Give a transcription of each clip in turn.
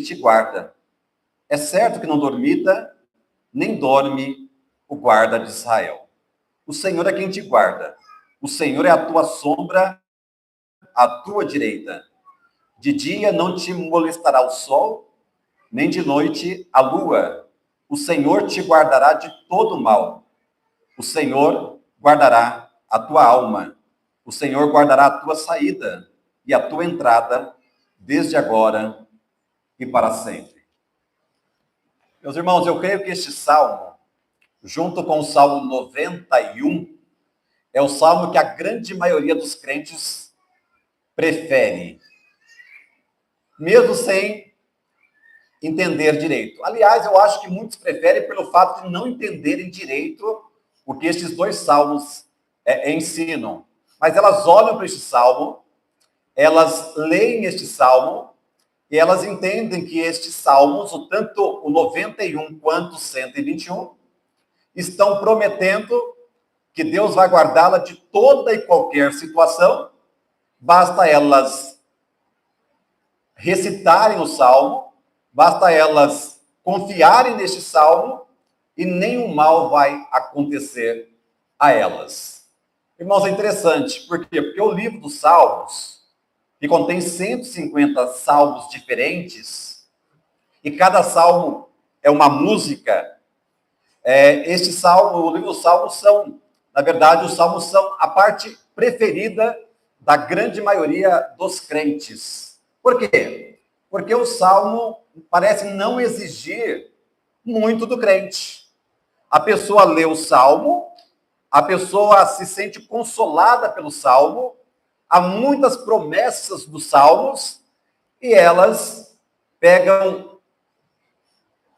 te guarda. É certo que não dormita, nem dorme o guarda de Israel. O Senhor é quem te guarda. O Senhor é a tua sombra, à tua direita. De dia não te molestará o sol, nem de noite a lua. O Senhor te guardará de todo mal. O Senhor guardará a tua alma. O Senhor guardará a tua saída e a tua entrada, desde agora e para sempre. Meus irmãos, eu creio que este salmo, junto com o Salmo 91, é o salmo que a grande maioria dos crentes prefere, mesmo sem entender direito. Aliás, eu acho que muitos preferem pelo fato de não entenderem direito o que estes dois salmos ensinam. Mas elas olham para este salmo, elas leem este salmo, e elas entendem que estes salmos, tanto o 91 quanto o 121, estão prometendo que Deus vai guardá-la de toda e qualquer situação, basta elas recitarem o salmo, basta elas confiarem neste salmo e nenhum mal vai acontecer a elas. Irmãos, é interessante, por quê? Porque o livro dos Salmos, que contém 150 salmos diferentes, e cada salmo é uma música, este salmo, o livro dos Salmos são, na verdade, os salmos são a parte preferida da grande maioria dos crentes. Por quê? Porque o salmo parece não exigir muito do crente. A pessoa lê o salmo, a pessoa se sente consolada pelo salmo, há muitas promessas dos salmos, e elas pegam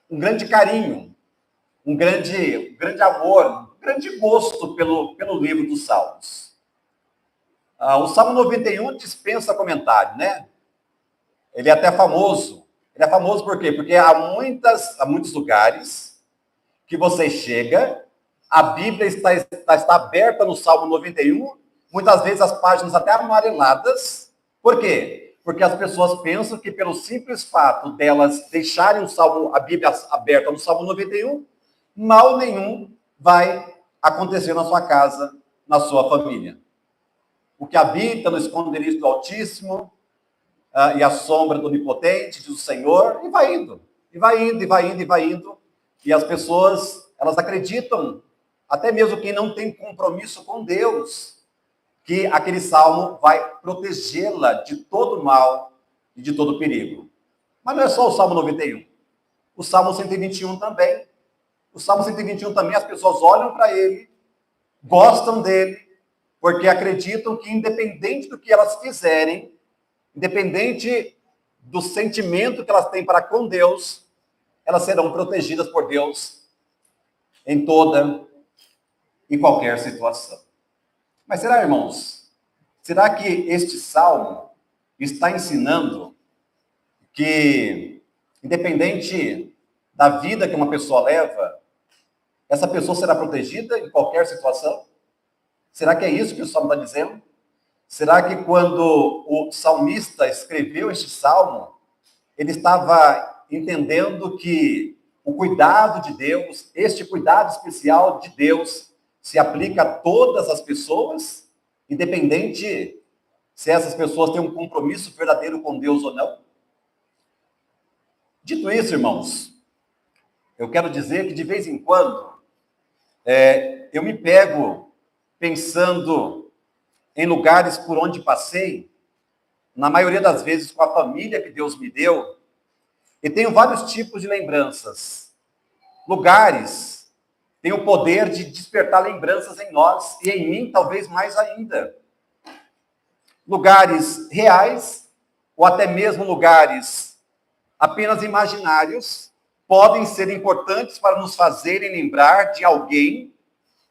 um grande carinho, um grande amor, um grande gosto pelo livro dos Salmos. O Salmo 91 dispensa comentário, né? Ele é até famoso. Ele é famoso por quê? Porque há muitos lugares que você chega, a Bíblia está aberta no Salmo 91, muitas vezes as páginas até amareladas. Por quê? Porque as pessoas pensam que pelo simples fato delas deixarem a Bíblia aberta no Salmo 91, mal nenhum vai acontecer na sua casa, na sua família. O que habita no esconderijo do Altíssimo e a sombra do Onipotente, diz o Senhor, e vai indo, e vai indo, e vai indo, e vai indo. E as pessoas, elas acreditam, até mesmo quem não tem compromisso com Deus, que aquele salmo vai protegê-la de todo mal e de todo perigo. Mas não é só o Salmo 91. O Salmo 121 também. O Salmo 121 também, as pessoas olham para ele, gostam dele, porque acreditam que independente do que elas fizerem, independente do sentimento que elas têm para com Deus, elas serão protegidas por Deus em toda e qualquer situação. Mas será, irmãos, será que este salmo está ensinando que, independente da vida que uma pessoa leva, essa pessoa será protegida em qualquer situação? Será que é isso que o salmo está dizendo? Será que quando o salmista escreveu este salmo, ele estava entendendo que o cuidado de Deus, este cuidado especial de Deus, se aplica a todas as pessoas, independente se essas pessoas têm um compromisso verdadeiro com Deus ou não? Dito isso, irmãos, eu quero dizer que de vez em quando eu me pego pensando em lugares por onde passei, na maioria das vezes com a família que Deus me deu, e tenho vários tipos de lembranças. Lugares têm o poder de despertar lembranças em nós, e em mim talvez mais ainda. Lugares reais, ou até mesmo lugares apenas imaginários, podem ser importantes para nos fazerem lembrar de alguém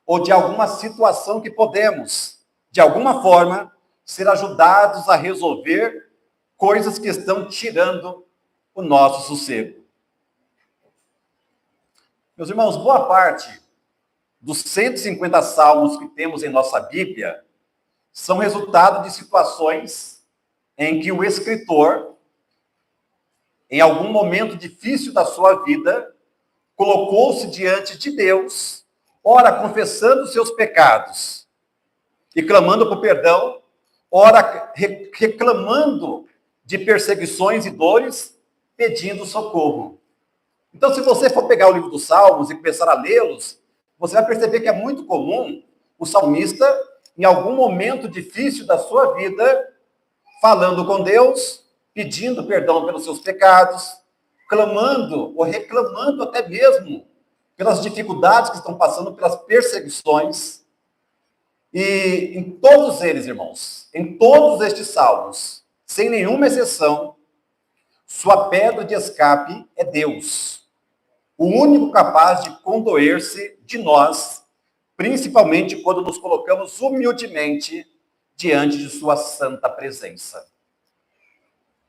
ou de alguma situação que podemos, de alguma forma, ser ajudados a resolver coisas que estão tirando o nosso sossego. Meus irmãos, boa parte dos 150 salmos que temos em nossa Bíblia são resultado de situações em que o escritor, em algum momento difícil da sua vida, colocou-se diante de Deus, ora confessando seus pecados e clamando por perdão, ora reclamando de perseguições e dores, pedindo socorro. Então, se você for pegar o livro dos Salmos e começar a lê-los, você vai perceber que é muito comum o salmista, em algum momento difícil da sua vida, falando com Deus, pedindo perdão pelos seus pecados, clamando ou reclamando até mesmo pelas dificuldades que estão passando, pelas perseguições. E em todos eles, irmãos, em todos estes salmos, sem nenhuma exceção, sua pedra de escape é Deus, o único capaz de condoer-se de nós, principalmente quando nos colocamos humildemente diante de sua santa presença.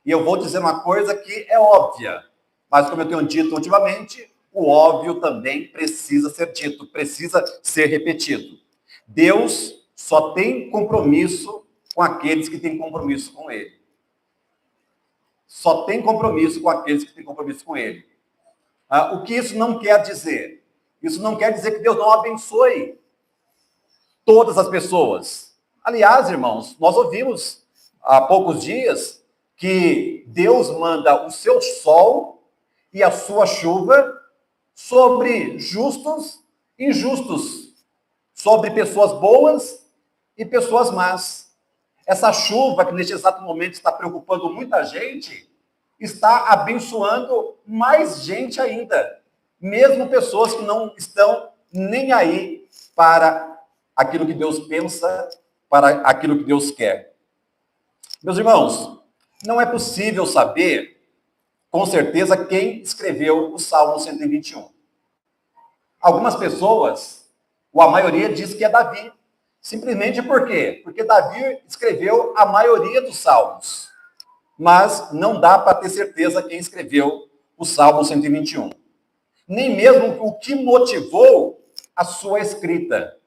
E eu vou dizer uma coisa que é óbvia, mas como eu tenho dito ultimamente, o óbvio também precisa ser dito, precisa ser repetido. Deus só tem compromisso com aqueles que têm compromisso com Ele. Só tem compromisso com aqueles que têm compromisso com Ele. O que isso não quer dizer? Isso não quer dizer que Deus não abençoe todas as pessoas. Aliás, irmãos, nós ouvimos há poucos dias que Deus manda o seu sol e a sua chuva sobre justos e injustos, sobre pessoas boas e pessoas más. Essa chuva que neste exato momento está preocupando muita gente, está abençoando mais gente ainda, mesmo pessoas que não estão nem aí para aquilo que Deus pensa, para aquilo que Deus quer. Meus irmãos, não é possível saber com certeza quem escreveu o Salmo 121. Algumas pessoas, ou a maioria, diz que é Davi. Simplesmente por quê? Porque Davi escreveu a maioria dos salmos. Mas não dá para ter certeza quem escreveu o Salmo 121. Nem mesmo o que motivou a sua escrita.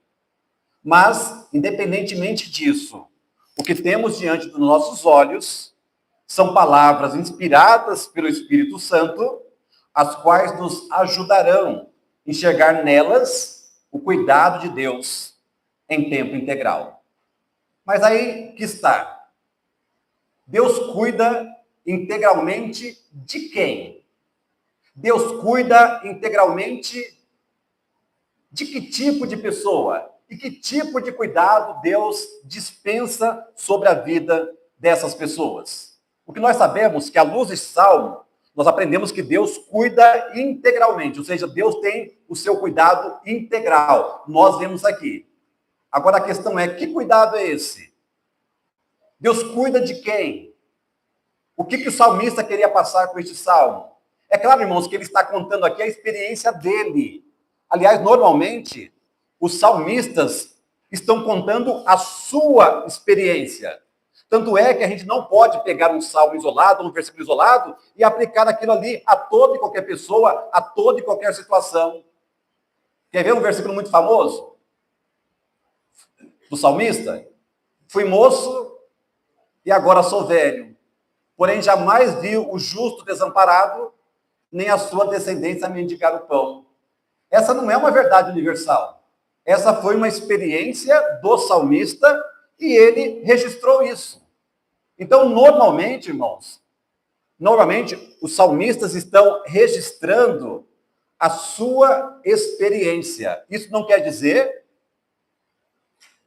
Mas, independentemente disso, o que temos diante dos nossos olhos são palavras inspiradas pelo Espírito Santo, as quais nos ajudarão a enxergar nelas o cuidado de Deus em tempo integral. Mas aí que está. Deus cuida integralmente de quem? Deus cuida integralmente de que tipo de pessoa? E que tipo de cuidado Deus dispensa sobre a vida dessas pessoas? O que nós sabemos que, à luz desse salmo, nós aprendemos que Deus cuida integralmente, ou seja, Deus tem o seu cuidado integral. Nós vemos aqui. Agora a questão é, que cuidado é esse? Deus cuida de quem? O que o salmista queria passar com este salmo? É claro, irmãos, que ele está contando aqui a experiência dele. Aliás, normalmente, os salmistas estão contando a sua experiência. Tanto é que a gente não pode pegar um salmo isolado, um versículo isolado, e aplicar aquilo ali a toda e qualquer pessoa, a toda e qualquer situação. Quer ver um versículo muito famoso do salmista? Fui moço e agora sou velho, porém jamais vi o justo desamparado, nem a sua descendência mendigar o pão. Essa não é uma verdade universal. Essa foi uma experiência do salmista e ele registrou isso. Então, normalmente, irmãos, os salmistas estão registrando a sua experiência. Isso não quer dizer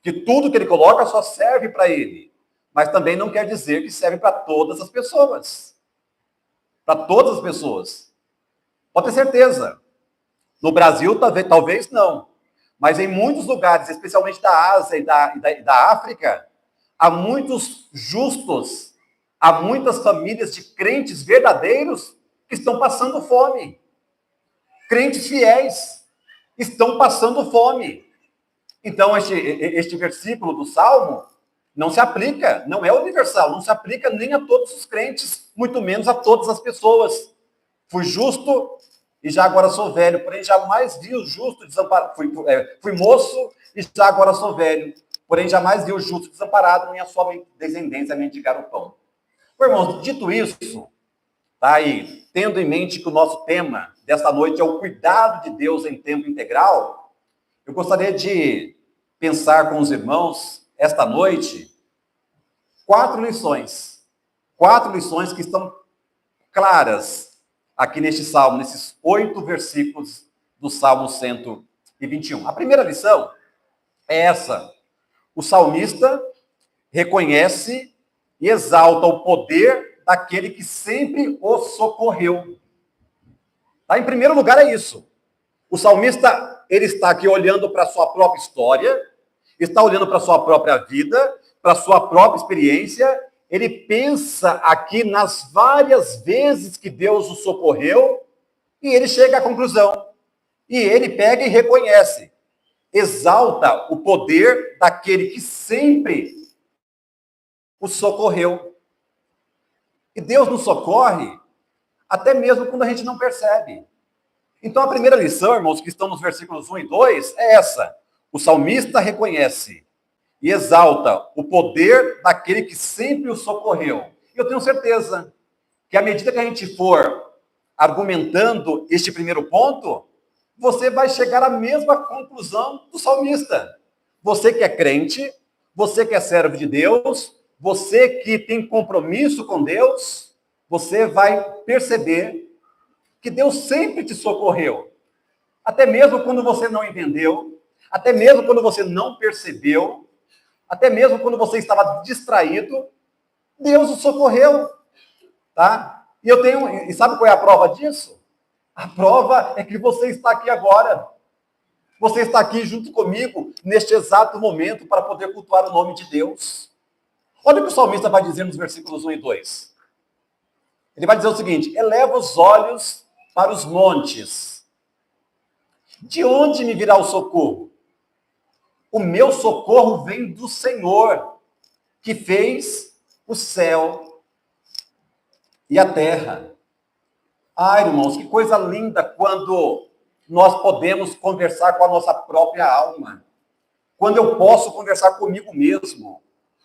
que tudo que ele coloca só serve para ele, mas também não quer dizer que serve para todas as pessoas. Para todas as pessoas. Pode ter certeza. No Brasil, talvez não. Mas em muitos lugares, especialmente da Ásia e da África, há muitos justos, há muitas famílias de crentes verdadeiros que estão passando fome. Crentes fiéis estão passando fome. Então, este versículo do Salmo não se aplica, não é universal, não se aplica nem a todos os crentes, muito menos a todas as pessoas. Fui justo e já agora sou velho, porém jamais vi o justo desamparado. Fui moço e já agora sou velho, porém jamais vi o justo desamparado, nem a sua descendência mendigar o pão. Irmãos, dito isso, Tá aí, tendo em mente que o nosso tema desta noite é o cuidado de Deus em tempo integral, eu gostaria de pensar com os irmãos, esta noite, 4 lições que estão claras aqui neste salmo, nesses 8 versículos do Salmo 121. A primeira lição é essa: o salmista reconhece e exalta o poder daquele que sempre o socorreu. Tá? Em primeiro lugar é isso. O salmista, ele está aqui olhando para a sua própria história, está olhando para a sua própria vida, para a sua própria experiência. Ele pensa aqui nas várias vezes que Deus o socorreu e ele chega à conclusão. E ele pega e reconhece, exalta o poder daquele que sempre o socorreu. E Deus nos socorre até mesmo quando a gente não percebe. Então, a primeira lição, irmãos, que estão nos versículos 1 e 2, é essa. O salmista reconhece e exalta o poder daquele que sempre o socorreu. E eu tenho certeza que, à medida que a gente for argumentando este primeiro ponto, você vai chegar à mesma conclusão do salmista. Você que é crente, você que é servo de Deus, você que tem compromisso com Deus, você vai perceber que Deus sempre te socorreu. Até mesmo quando você não entendeu, até mesmo quando você não percebeu, até mesmo quando você estava distraído, Deus o socorreu, tá? E sabe qual é a prova disso? A prova é que você está aqui agora. Você está aqui junto comigo neste exato momento para poder cultuar o nome de Deus. Olha o que o salmista vai dizer nos versículos 1 e 2. Ele vai dizer o seguinte: eleva os olhos para os montes. De onde me virá o socorro? O meu socorro vem do Senhor, que fez o céu e a terra. Ah, irmãos, que coisa linda quando nós podemos conversar com a nossa própria alma. Quando eu posso conversar comigo mesmo.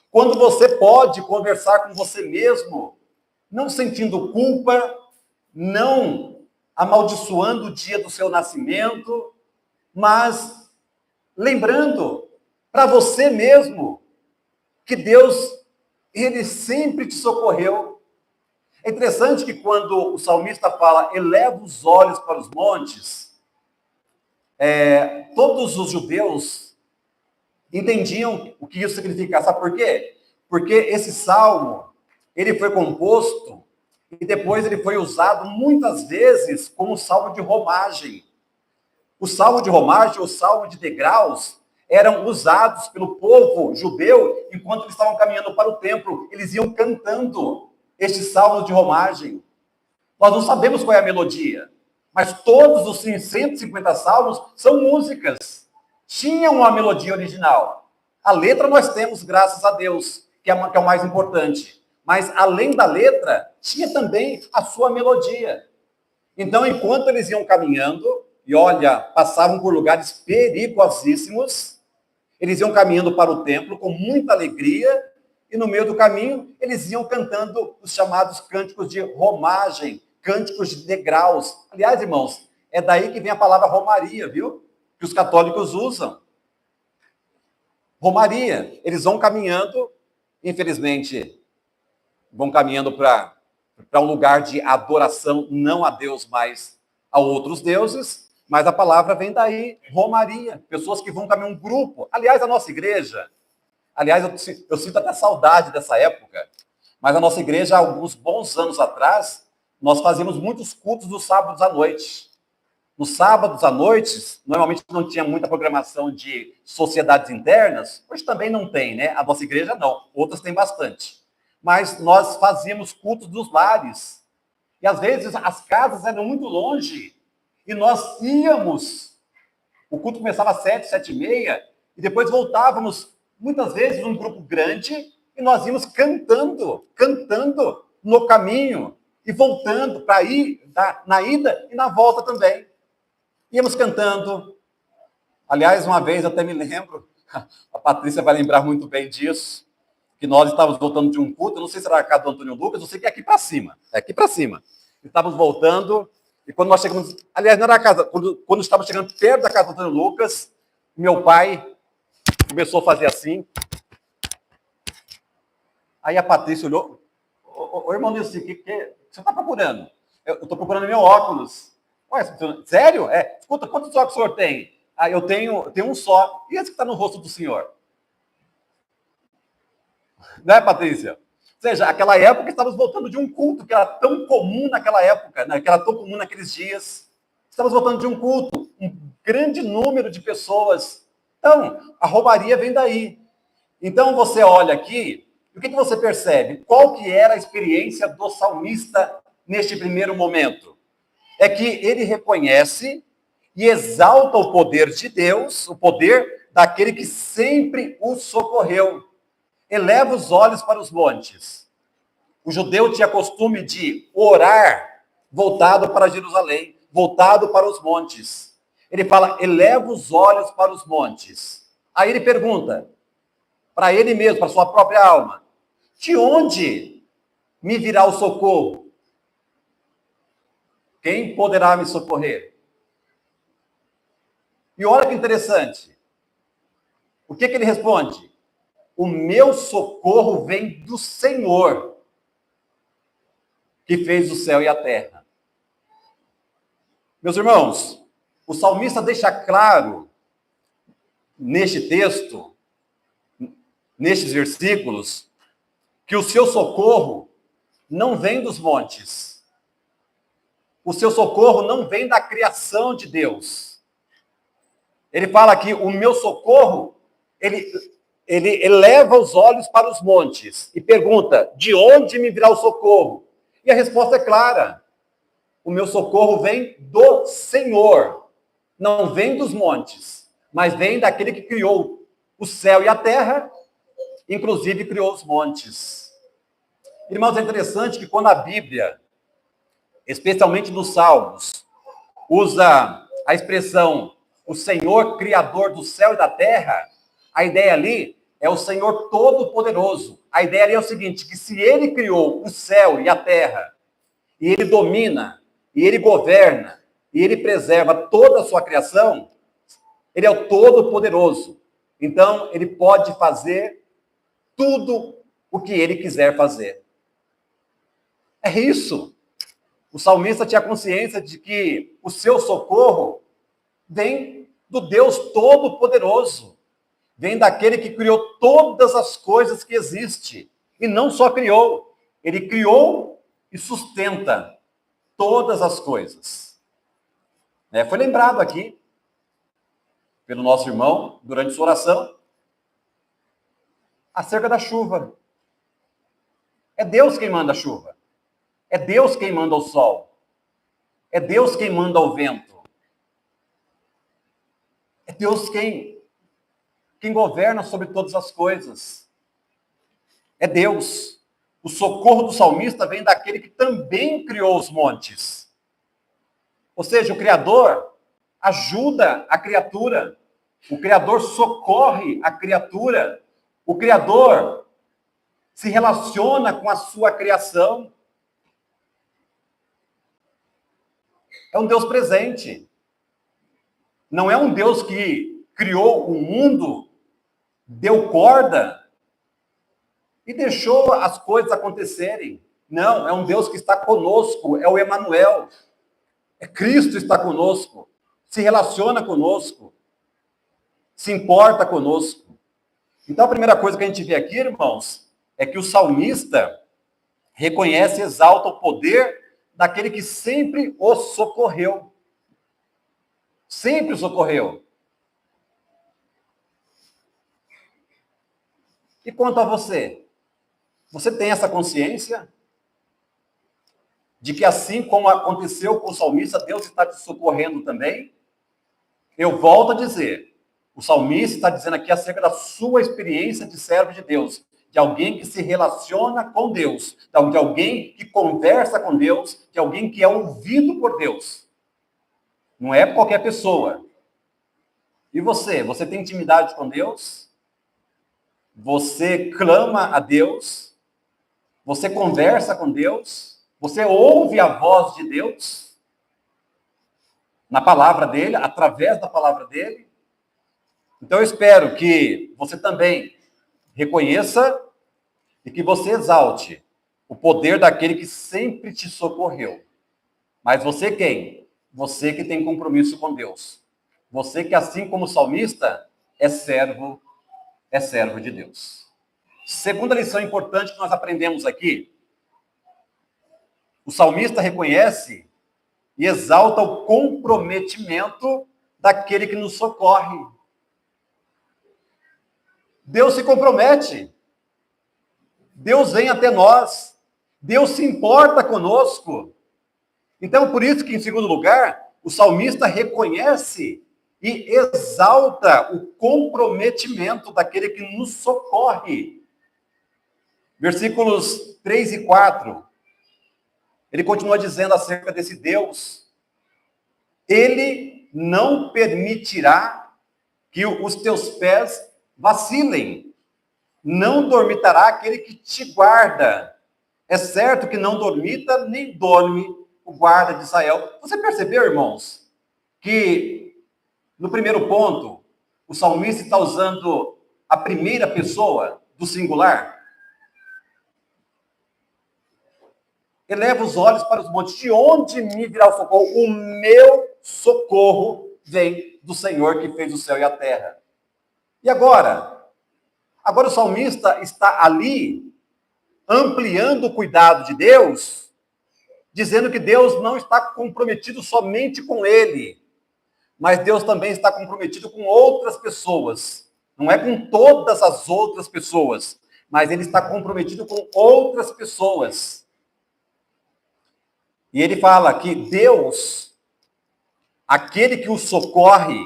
Quando você pode conversar com você mesmo, não sentindo culpa, não amaldiçoando o dia do seu nascimento, mas lembrando para você mesmo que Deus, ele sempre te socorreu. É interessante que quando o salmista fala, eleva os olhos para os montes, todos os judeus entendiam o que isso significava. Sabe por quê? Porque esse salmo, ele foi composto e depois ele foi usado muitas vezes como salmo de romagem. O salmo de romagem, o salmo de degraus, eram usados pelo povo judeu enquanto eles estavam caminhando para o templo. Eles iam cantando estes salmos de romagem. Nós não sabemos qual é a melodia, mas todos os 150 salmos são músicas. Tinham uma melodia original. A letra nós temos, graças a Deus, que é o mais importante. Mas, além da letra, tinha também a sua melodia. Então, enquanto eles iam caminhando, e olha, passavam por lugares perigosíssimos, eles iam caminhando para o templo com muita alegria, e no meio do caminho, eles iam cantando os chamados cânticos de romagem, cânticos de degraus. Aliás, irmãos, é daí que vem a palavra romaria, viu? Que os católicos usam. Romaria. Eles vão caminhando, infelizmente, vão caminhando para um lugar de adoração, não a Deus, mas a outros deuses, mas a palavra vem daí, romaria. Pessoas que vão caminhar um grupo. Aliás, a nossa igreja, eu sinto até saudade dessa época, mas a nossa igreja, há alguns bons anos atrás, nós fazíamos muitos cultos nos sábados à noite. Nos sábados à noite, normalmente não tinha muita programação de sociedades internas, hoje também não tem, né? A nossa igreja não, outras têm bastante. Mas nós fazíamos cultos dos lares. E às vezes as casas eram muito longe, e nós íamos. O culto começava às 7, 7h30, e depois voltávamos, muitas vezes, num grupo grande, e nós íamos cantando no caminho, e voltando para ir na ida e na volta também. Íamos cantando. Aliás, uma vez, eu até me lembro, a Patrícia vai lembrar muito bem disso, que nós estávamos voltando de um culto, eu não sei se era a casa do Antônio Lucas, eu sei que é aqui para cima, estávamos voltando, e quando nós chegamos, aliás, não era a casa, quando estávamos chegando perto da casa do Antônio Lucas, meu pai começou a fazer assim. Aí a Patrícia olhou, ô irmão Nilson, o que você está procurando? Eu estou procurando meu óculos. Ué, sério? Escuta, quantos óculos o senhor tem? Ah, eu tenho um só. E esse que está no rosto do senhor? Né, Patrícia? Ou seja, aquela época estávamos voltando de um culto que era tão comum naquela época, né, que era tão comum naqueles dias. Estamos voltando de um culto, um grande número de pessoas. Então, a roubaria vem daí. Então, você olha aqui, e o que você percebe? Qual que era a experiência do salmista neste primeiro momento? É que ele reconhece e exalta o poder de Deus, o poder daquele que sempre o socorreu. Eleva os olhos para os montes. O judeu tinha costume de orar voltado para Jerusalém, voltado para os montes. Ele fala, eleva os olhos para os montes. Aí ele pergunta, para ele mesmo, para sua própria alma, de onde me virá o socorro? Quem poderá me socorrer? E olha que interessante. O que ele responde? O meu socorro vem do Senhor, que fez o céu e a terra. Meus irmãos, o salmista deixa claro, neste texto, nestes versículos, que o seu socorro não vem dos montes. O seu socorro não vem da criação de Deus. Ele fala aqui, o meu socorro, ele eleva os olhos para os montes e pergunta, de onde me virá o socorro? E a resposta é clara. O meu socorro vem do Senhor. Não vem dos montes, mas vem daquele que criou o céu e a terra, inclusive criou os montes. Irmãos, é interessante que quando a Bíblia, especialmente nos Salmos, usa a expressão o Senhor Criador do céu e da terra, a ideia ali é o Senhor Todo-Poderoso. A ideia ali é o seguinte, que se Ele criou o céu e a terra, e Ele domina, e Ele governa, e Ele preserva toda a sua criação, Ele é o Todo-Poderoso. Então, Ele pode fazer tudo o que Ele quiser fazer. É isso. O salmista tinha consciência de que o seu socorro vem do Deus Todo-Poderoso. Vem daquele que criou todas as coisas que existem. E não só criou, ele criou e sustenta todas as coisas. Foi lembrado aqui, pelo nosso irmão, durante sua oração, acerca da chuva. É Deus quem manda a chuva. É Deus quem manda o sol. É Deus quem manda o vento. É Deus quem governa sobre todas as coisas. É Deus. O socorro do salmista vem daquele que também criou os montes. Ou seja, o Criador ajuda a criatura. O Criador socorre a criatura. O Criador se relaciona com a sua criação. É um Deus presente. Não é um Deus que criou o mundo, deu corda e deixou as coisas acontecerem. Não, é um Deus que está conosco, é o Emanuel. É Cristo está conosco, se relaciona conosco, se importa conosco. Então a primeira coisa que a gente vê aqui, irmãos, é que o salmista reconhece e exalta o poder daquele que sempre o socorreu. Sempre o socorreu. E quanto a você? Você tem essa consciência de que assim como aconteceu com o salmista, Deus está te socorrendo também? Eu volto a dizer, o salmista está dizendo aqui acerca da sua experiência de servo de Deus, de alguém que se relaciona com Deus, de alguém que conversa com Deus, de alguém que é ouvido por Deus. Não é qualquer pessoa. E você? Você tem intimidade com Deus? Você clama a Deus? Você conversa com Deus? Você ouve a voz de Deus na palavra dele, através da palavra dele. Então eu espero que você também reconheça e que você exalte o poder daquele que sempre te socorreu. Mas você quem? Você que tem compromisso com Deus. Você que, assim como o salmista, é servo de Deus. Segunda lição importante que nós aprendemos aqui: o salmista reconhece e exalta o comprometimento daquele que nos socorre. Deus se compromete. Deus vem até nós. Deus se importa conosco. Então, por isso que, em segundo lugar, o salmista reconhece e exalta o comprometimento daquele que nos socorre. Versículos 3 e 4. Ele continua dizendo acerca desse Deus: Ele não permitirá que os teus pés vacilem. Não dormitará aquele que te guarda. É certo que não dormita, nem dorme o guarda de Israel. Você percebeu, irmãos, que no primeiro ponto, o salmista está usando a primeira pessoa do singular? Eleva os olhos para os montes. De onde me virá o socorro? O meu socorro vem do Senhor que fez o céu e a terra. E agora? Agora o salmista está ali ampliando o cuidado de Deus, dizendo que Deus não está comprometido somente com ele, mas Deus também está comprometido com outras pessoas. Não é com todas as outras pessoas, mas ele está comprometido com outras pessoas. E ele fala que Deus, aquele que o socorre,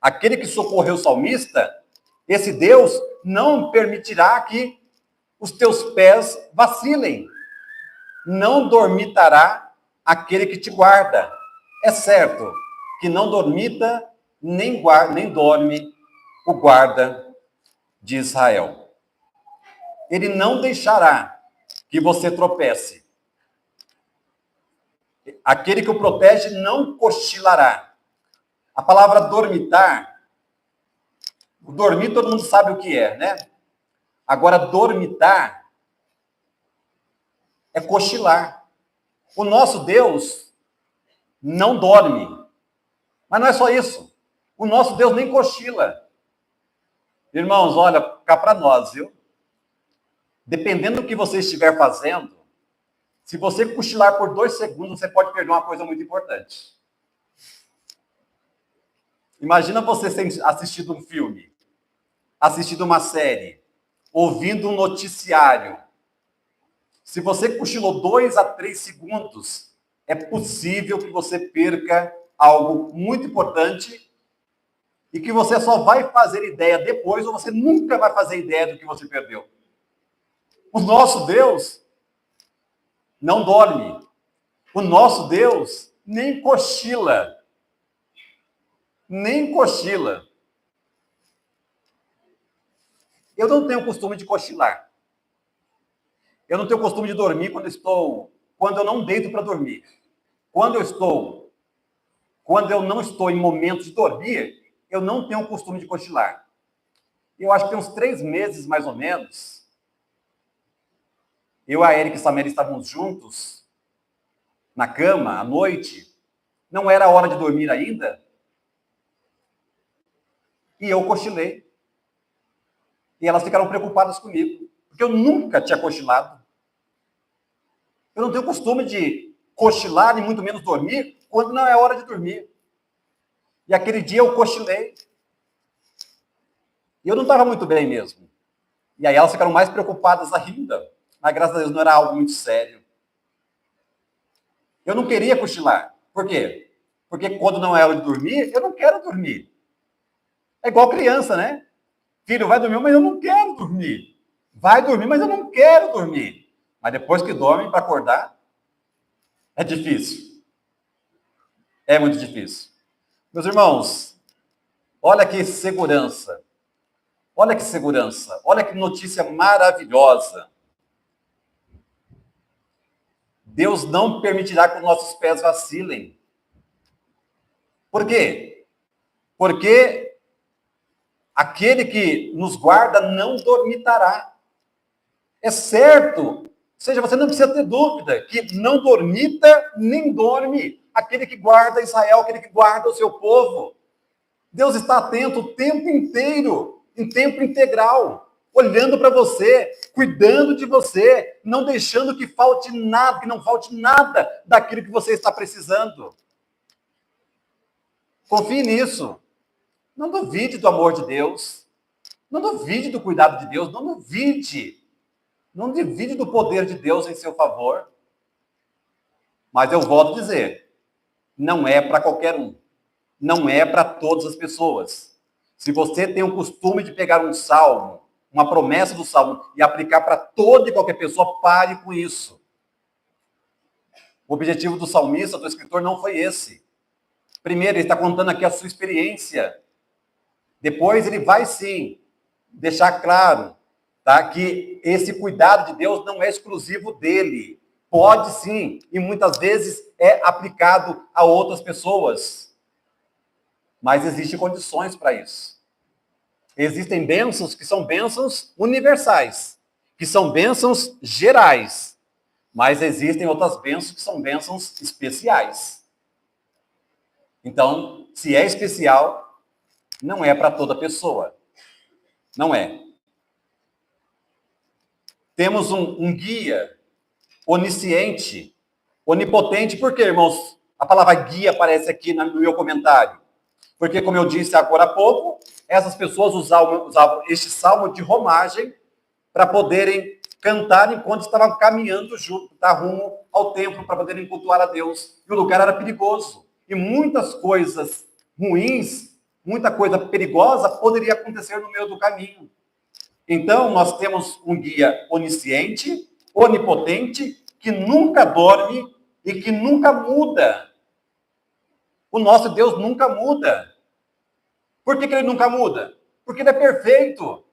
aquele que socorreu o salmista, esse Deus não permitirá que os teus pés vacilem. Não dormitará aquele que te guarda. É certo que não dormita nem dorme o guarda de Israel. Ele não deixará que você tropece. Aquele que o protege não cochilará. A palavra dormitar, o dormir todo mundo sabe o que é, né? Agora, dormitar é cochilar. O nosso Deus não dorme. Mas não é só isso. O nosso Deus nem cochila. Irmãos, olha, cá para nós, viu? Dependendo do que você estiver fazendo, se você cochilar por 2 segundos, você pode perder uma coisa muito importante. Imagina você assistindo um filme, assistindo uma série, ouvindo um noticiário. Se você cochilou 2 a 3 segundos, é possível que você perca algo muito importante e que você só vai fazer ideia depois, ou você nunca vai fazer ideia do que você perdeu. O nosso Deus não dorme. O nosso Deus nem cochila. Nem cochila. Eu não tenho costume de cochilar. Eu não tenho costume de dormir quando eu não deito para dormir. Quando eu não estou em momentos de dormir, eu não tenho costume de cochilar. Eu acho que tem uns 3 meses, mais ou menos, eu, a Erika e a Samira estávamos juntos, na cama, à noite, não era hora de dormir ainda, e eu cochilei. E elas ficaram preocupadas comigo, porque eu nunca tinha cochilado. Eu não tenho costume de cochilar e muito menos dormir quando não é hora de dormir. E aquele dia eu cochilei. E eu não estava muito bem mesmo. E aí elas ficaram mais preocupadas ainda. Mas graças a Deus não era algo muito sério. Eu não queria cochilar. Por quê? Porque quando não é hora de dormir, eu não quero dormir. É igual criança, né? Filho, vai dormir, mas eu não quero dormir. Vai dormir, mas eu não quero dormir. Mas depois que dorme, para acordar, é difícil. É muito difícil. Meus irmãos, olha que segurança. Olha que segurança. Olha que notícia maravilhosa. Deus não permitirá que os nossos pés vacilem. Por quê? Porque aquele que nos guarda não dormitará. É certo, ou seja, você não precisa ter dúvida que não dormita nem dorme aquele que guarda Israel, aquele que guarda o seu povo. Deus está atento o tempo inteiro, em tempo integral, olhando para você, cuidando de você, não deixando que falte nada, que não falte nada daquilo que você está precisando. Confie nisso. Não duvide do amor de Deus. Não duvide do cuidado de Deus. Não duvide. Não duvide do poder de Deus em seu favor. Mas eu volto a dizer, não é para qualquer um. Não é para todas as pessoas. Se você tem o costume de pegar um salmo, uma promessa do salmo, e aplicar para toda e qualquer pessoa, pare com isso. O objetivo do salmista, do escritor, não foi esse. Primeiro, ele está contando aqui a sua experiência. Depois, ele vai, sim, deixar claro, tá, que esse cuidado de Deus não é exclusivo dele. Pode, sim, e muitas vezes é aplicado a outras pessoas. Mas existem condições para isso. Existem bênçãos que são bênçãos universais, que são bênçãos gerais. Mas existem outras bênçãos que são bênçãos especiais. Então, se é especial, não é para toda pessoa. Não é. Temos um guia onisciente, onipotente. Por quê, irmãos? A palavra guia aparece aqui no meu comentário. Porque, como eu disse agora há pouco, essas pessoas usavam este salmo de romagem para poderem cantar enquanto estavam caminhando junto, rumo ao templo, para poderem cultuar a Deus. E o lugar era perigoso. E muitas coisas ruins, muita coisa perigosa poderia acontecer no meio do caminho. Então, nós temos um guia onisciente, onipotente, que nunca dorme e que nunca muda. O nosso Deus nunca muda. Por que ele nunca muda? Porque ele é perfeito.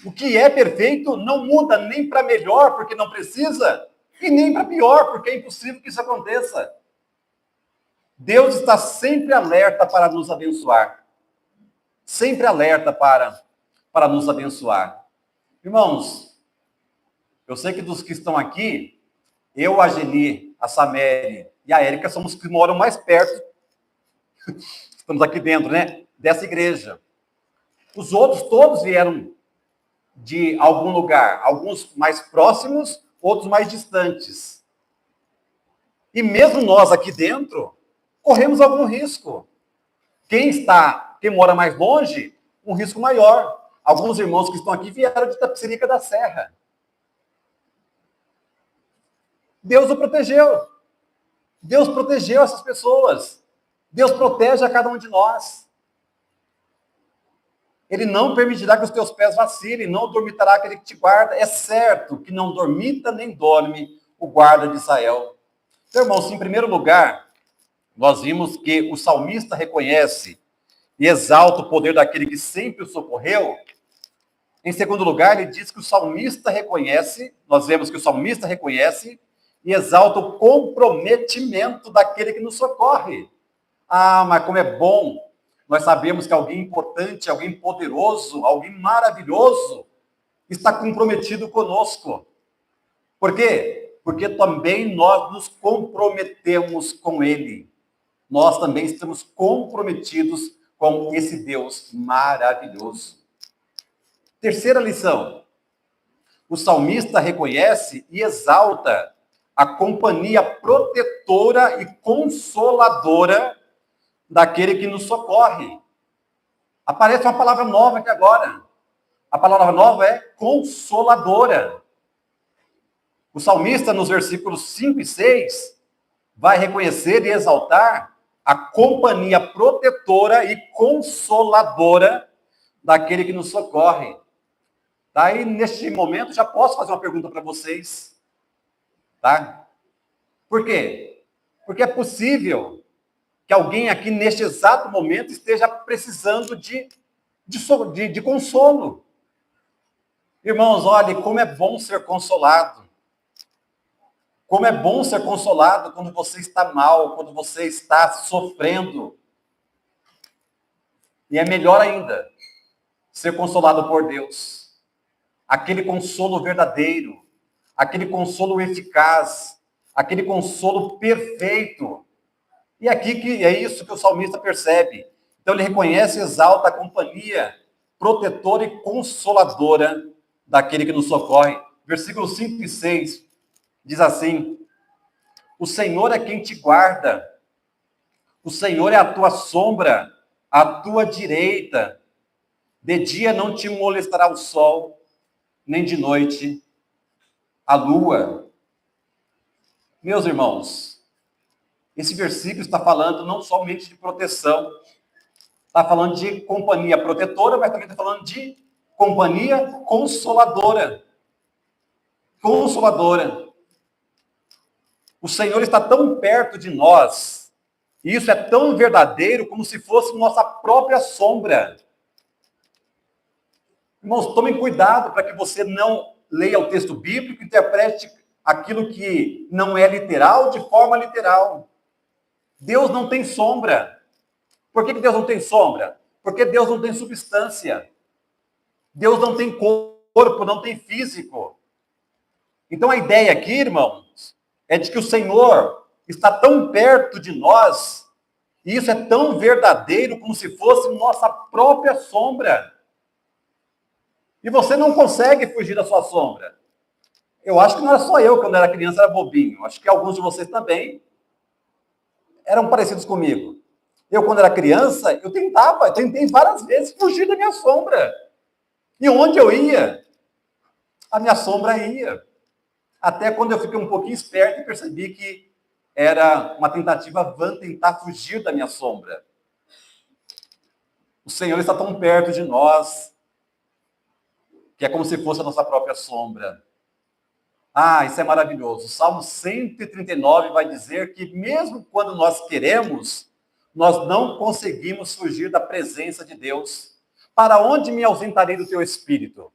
O que é perfeito não muda nem para melhor, porque não precisa, e nem para pior, porque é impossível que isso aconteça. Deus está sempre alerta para nos abençoar. Sempre alerta para nos abençoar. Irmãos, eu sei que dos que estão aqui, eu, a Geni, a Samere e a Érica somos os que moram mais perto. Estamos aqui dentro, né? Dessa igreja. Os outros todos vieram de algum lugar, alguns mais próximos, outros mais distantes. E mesmo nós aqui dentro, corremos algum risco. Quem mora mais longe, um risco maior. Alguns irmãos que estão aqui vieram de Tapicerica da Serra. Deus o protegeu. Deus protegeu essas pessoas. Deus protege a cada um de nós. Ele não permitirá que os teus pés vacilem, não dormitará aquele que te guarda. É certo que não dormita nem dorme o guarda de Israel. Então, irmãos, em primeiro lugar, nós vimos que o salmista reconhece e exalta o poder daquele que sempre o socorreu. Em segundo lugar, ele diz que o salmista reconhece, nós vemos que o salmista reconhece e exalta o comprometimento daquele que nos socorre. Ah, mas como é bom nós sabemos que alguém importante, alguém poderoso, alguém maravilhoso está comprometido conosco. Por quê? Porque também nós nos comprometemos com Ele. Nós também estamos comprometidos com esse Deus maravilhoso. Terceira lição. O salmista reconhece e exalta a companhia protetora e consoladora daquele que nos socorre. Aparece uma palavra nova aqui agora. A palavra nova é consoladora. O salmista, nos versículos 5 e 6, vai reconhecer e exaltar a companhia protetora e consoladora daquele que nos socorre. Tá? E neste momento já posso fazer uma pergunta para vocês. Tá? Por quê? Porque é possível que alguém aqui neste exato momento esteja precisando de consolo. Irmãos, olhe como é bom ser consolado. Como é bom ser consolado quando você está mal, quando você está sofrendo. E é melhor ainda ser consolado por Deus. Aquele consolo verdadeiro, aquele consolo eficaz, aquele consolo perfeito. E aqui que é isso que o salmista percebe. Então ele reconhece e exalta a companhia protetora e consoladora daquele que nos socorre. Versículos 5 e 6 diz assim: o Senhor é quem te guarda, o Senhor é a tua sombra, à tua direita. De dia não te molestará o sol, nem de noite a lua. Meus irmãos, esse versículo está falando não somente de proteção, está falando de companhia protetora, mas também está falando de companhia consoladora. Consoladora. O Senhor está tão perto de nós, e isso é tão verdadeiro como se fosse nossa própria sombra. Irmãos, tomem cuidado para que você não leia o texto bíblico e interprete aquilo que não é literal de forma literal. Deus não tem sombra. Por que Deus não tem sombra? Porque Deus não tem substância. Deus não tem corpo, não tem físico. Então a ideia aqui, irmãos, é de que o Senhor está tão perto de nós, e isso é tão verdadeiro como se fosse nossa própria sombra. E você não consegue fugir da sua sombra. Eu acho que não era só eu, quando era criança, era bobinho. Acho que alguns de vocês também eram parecidos comigo. Eu, quando era criança, eu tentei várias vezes fugir da minha sombra. E onde eu ia, a minha sombra ia. Até quando eu fiquei um pouquinho esperto e percebi que era uma tentativa vã tentar fugir da minha sombra. O Senhor está tão perto de nós, que é como se fosse a nossa própria sombra. Ah, isso é maravilhoso. O Salmo 139 vai dizer que mesmo quando nós queremos, nós não conseguimos fugir da presença de Deus. Para onde me ausentarei do teu espírito?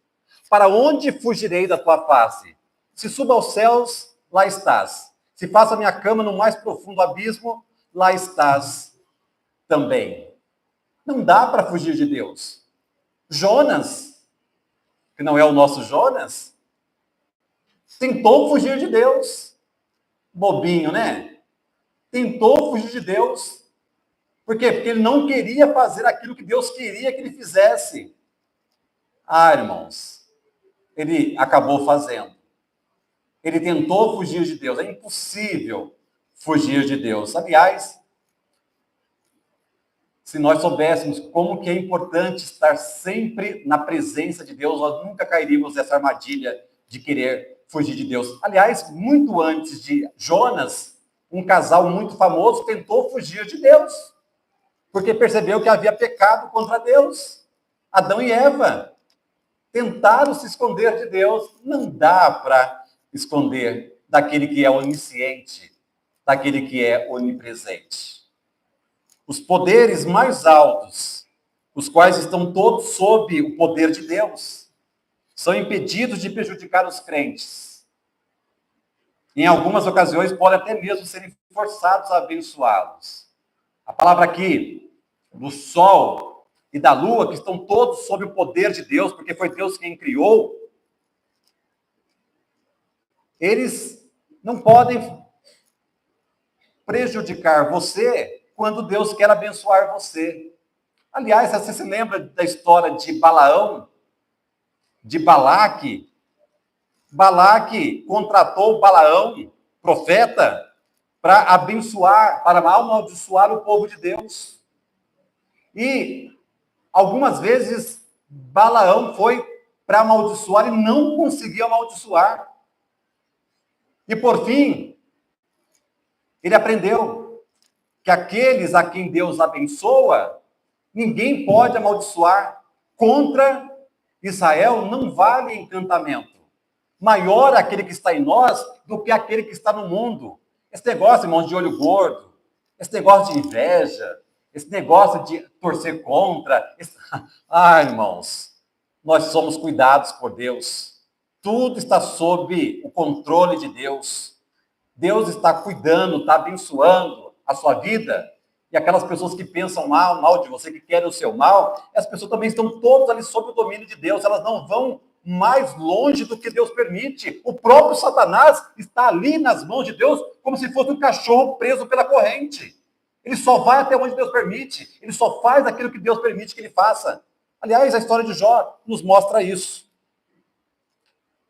Para onde fugirei da tua face? Se suba aos céus, lá estás. Se faça minha cama no mais profundo abismo, lá estás também. Não dá para fugir de Deus. Jonas, que não é o nosso Jonas, tentou fugir de Deus. Bobinho, né? Tentou fugir de Deus. Por quê? Porque ele não queria fazer aquilo que Deus queria que ele fizesse. Ah, irmãos, ele acabou fazendo. Ele tentou fugir de Deus. É impossível fugir de Deus. Aliás, se nós soubéssemos como que é importante estar sempre na presença de Deus, nós nunca cairíamos nessa armadilha de querer fugir de Deus. Aliás, muito antes de Jonas, um casal muito famoso tentou fugir de Deus, porque percebeu que havia pecado contra Deus. Adão e Eva tentaram se esconder de Deus. Não dá para esconder daquele que é onisciente, daquele que é onipresente. Os poderes mais altos, os quais estão todos sob o poder de Deus, são impedidos de prejudicar os crentes. Em algumas ocasiões, podem até mesmo serem forçados a abençoá-los. A palavra aqui, do sol e da lua, que estão todos sob o poder de Deus, porque foi Deus quem criou, eles não podem prejudicar você quando Deus quer abençoar você. Aliás, você se lembra da história de Balaão, de Balaque? Balaque contratou Balaão, profeta, para abençoar, para amaldiçoar o povo de Deus. E algumas vezes Balaão foi para amaldiçoar e não conseguiu amaldiçoar. E por fim, ele aprendeu que aqueles a quem Deus abençoa, ninguém pode amaldiçoar. Contra Israel não vale encantamento. Maior é aquele que está em nós do que aquele que está no mundo. Esse negócio, irmãos, de olho gordo, esse negócio de inveja, esse negócio de torcer contra. Ah, irmãos, nós somos cuidados por Deus. Tudo está sob o controle de Deus. Deus está cuidando, está abençoando a sua vida. E aquelas pessoas que pensam mal de você, que querem o seu mal, as pessoas também estão todas ali sob o domínio de Deus. Elas não vão mais longe do que Deus permite. O próprio Satanás está ali nas mãos de Deus, como se fosse um cachorro preso pela corrente. Ele só vai até onde Deus permite. Ele só faz aquilo que Deus permite que ele faça. Aliás, a história de Jó nos mostra isso.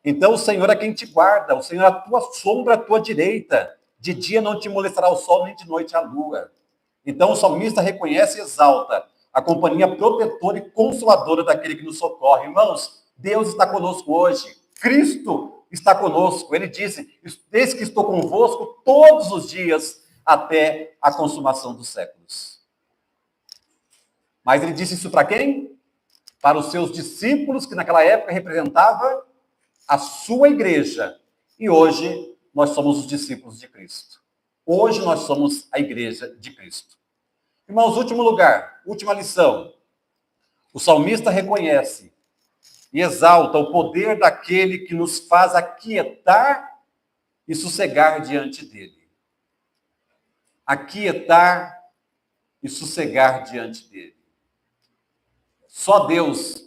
Então, o Senhor é quem te guarda. O Senhor é a tua sombra, a tua direita. De dia não te molestará o sol, nem de noite a lua. Então, o salmista reconhece e exalta a companhia protetora e consoladora daquele que nos socorre. Irmãos, Deus está conosco hoje. Cristo está conosco. Ele disse, eis que estou convosco todos os dias até a consumação dos séculos. Mas ele disse isso para quem? Para os seus discípulos, que naquela época representava a sua igreja. E hoje nós somos os discípulos de Cristo. Hoje nós somos a igreja de Cristo. Irmãos, último lugar, última lição. O salmista reconhece e exalta o poder daquele que nos faz aquietar e sossegar diante dele. Aquietar e sossegar diante dele. Só Deus,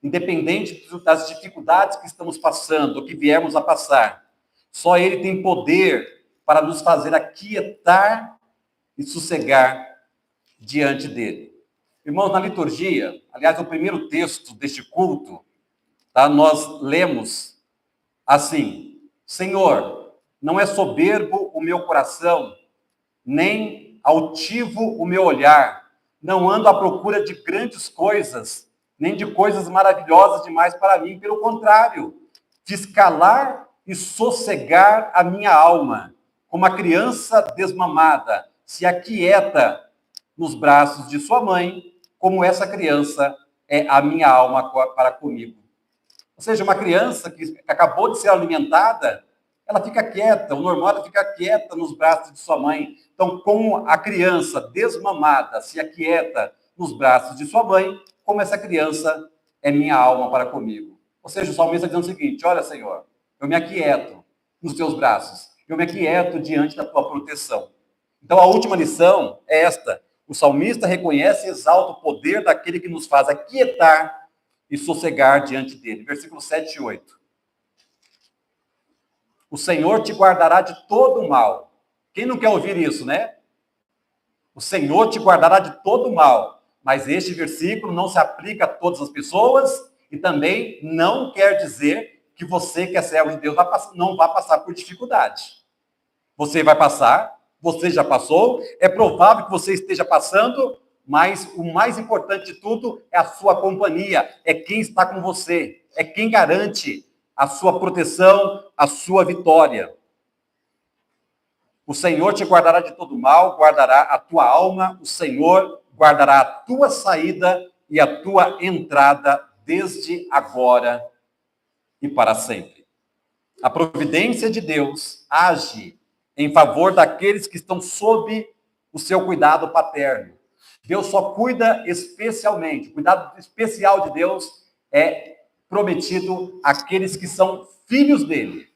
independente das dificuldades que estamos passando, ou que viemos a passar, só Ele tem poder para nos fazer aquietar e sossegar diante dele. Irmãos, na liturgia, aliás, o primeiro texto deste culto, tá, nós lemos assim: Senhor, não é soberbo o meu coração, nem altivo o meu olhar, não ando à procura de grandes coisas, nem de coisas maravilhosas demais para mim. Pelo contrário, fiz calar e sossegar a minha alma, como a criança desmamada se aquieta nos braços de sua mãe, como essa criança é a minha alma para comigo. Ou seja, uma criança que acabou de ser alimentada, ela fica quieta, o normal é ela ficar quieta nos braços de sua mãe. Então, como a criança desmamada se aquieta nos braços de sua mãe, como essa criança é minha alma para comigo. Ou seja, o salmista está dizendo o seguinte: olha, Senhor, eu me aquieto nos teus braços, eu me aquieto diante da tua proteção. Então, a última lição é esta: o salmista reconhece e exalta o poder daquele que nos faz aquietar e sossegar diante dele. Versículos 7 e 8. O Senhor te guardará de todo o mal. Quem não quer ouvir isso, né? O Senhor te guardará de todo o mal. Mas este versículo não se aplica a todas as pessoas e também não quer dizer que você, que é servo de Deus, não vai passar por dificuldade. Você vai passar, você já passou, é provável que você esteja passando, mas o mais importante de tudo é a sua companhia, é quem está com você, é quem garante a sua proteção, a sua vitória. O Senhor te guardará de todo mal, guardará a tua alma, o Senhor guardará a tua saída e a tua entrada desde agora e para sempre. A providência de Deus age em favor daqueles que estão sob o seu cuidado paterno. Deus só cuida especialmente, o cuidado especial de Deus é prometido àqueles que são filhos dele.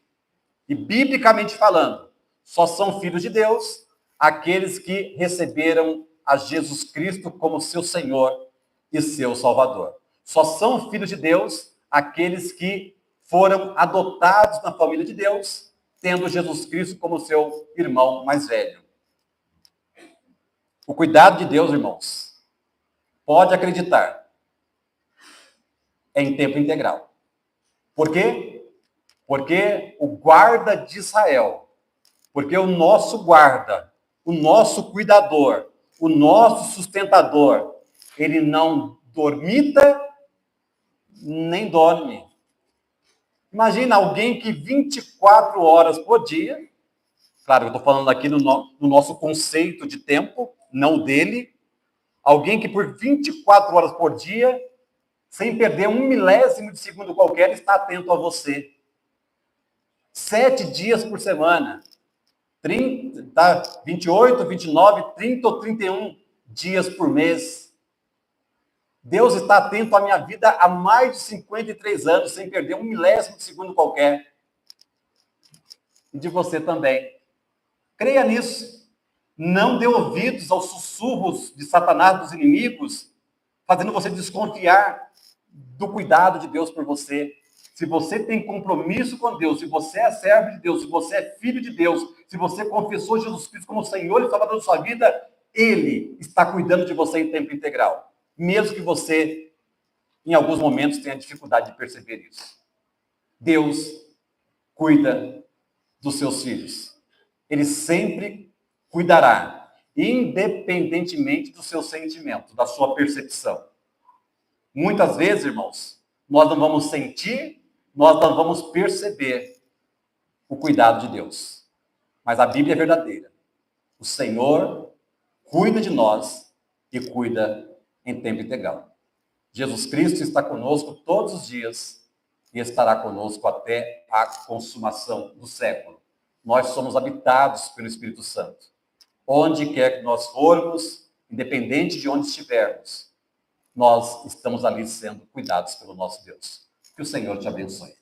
E, biblicamente falando, só são filhos de Deus aqueles que receberam a Jesus Cristo como seu Senhor e seu Salvador. Só são filhos de Deus aqueles que foram adotados na família de Deus, tendo Jesus Cristo como seu irmão mais velho. O cuidado de Deus, irmãos, pode acreditar, é em tempo integral. Por quê? Porque o guarda de Israel, porque o nosso guarda, o nosso cuidador, o nosso sustentador, ele não dormita nem dorme. Imagina alguém que 24 horas por dia, claro, eu estou falando aqui no nosso conceito de tempo, não dele, alguém que por 24 horas por dia, sem perder um milésimo de segundo qualquer, está atento a você. 7 dias por semana. 28, 29, 30 ou 31 dias por mês. Deus está atento à minha vida há mais de 53 anos, sem perder um milésimo de segundo qualquer. E de você também. Creia nisso. Não dê ouvidos aos sussurros de Satanás, dos inimigos, fazendo você desconfiar do cuidado de Deus por você. Se você tem compromisso com Deus, se você é servo de Deus, se você é filho de Deus, se você confessou Jesus Cristo como Senhor e Salvador da sua vida, Ele está cuidando de você em tempo integral. Mesmo que você, em alguns momentos, tenha dificuldade de perceber isso. Deus cuida dos seus filhos. Ele sempre cuidará, independentemente do seu sentimento, da sua percepção. Muitas vezes, irmãos, nós não vamos sentir, nós não vamos perceber o cuidado de Deus. Mas a Bíblia é verdadeira. O Senhor cuida de nós e cuida em tempo integral. Jesus Cristo está conosco todos os dias e estará conosco até a consumação do século. Nós somos habitados pelo Espírito Santo. Onde quer que nós formos, independente de onde estivermos, nós estamos ali sendo cuidados pelo nosso Deus. Que o Senhor te abençoe.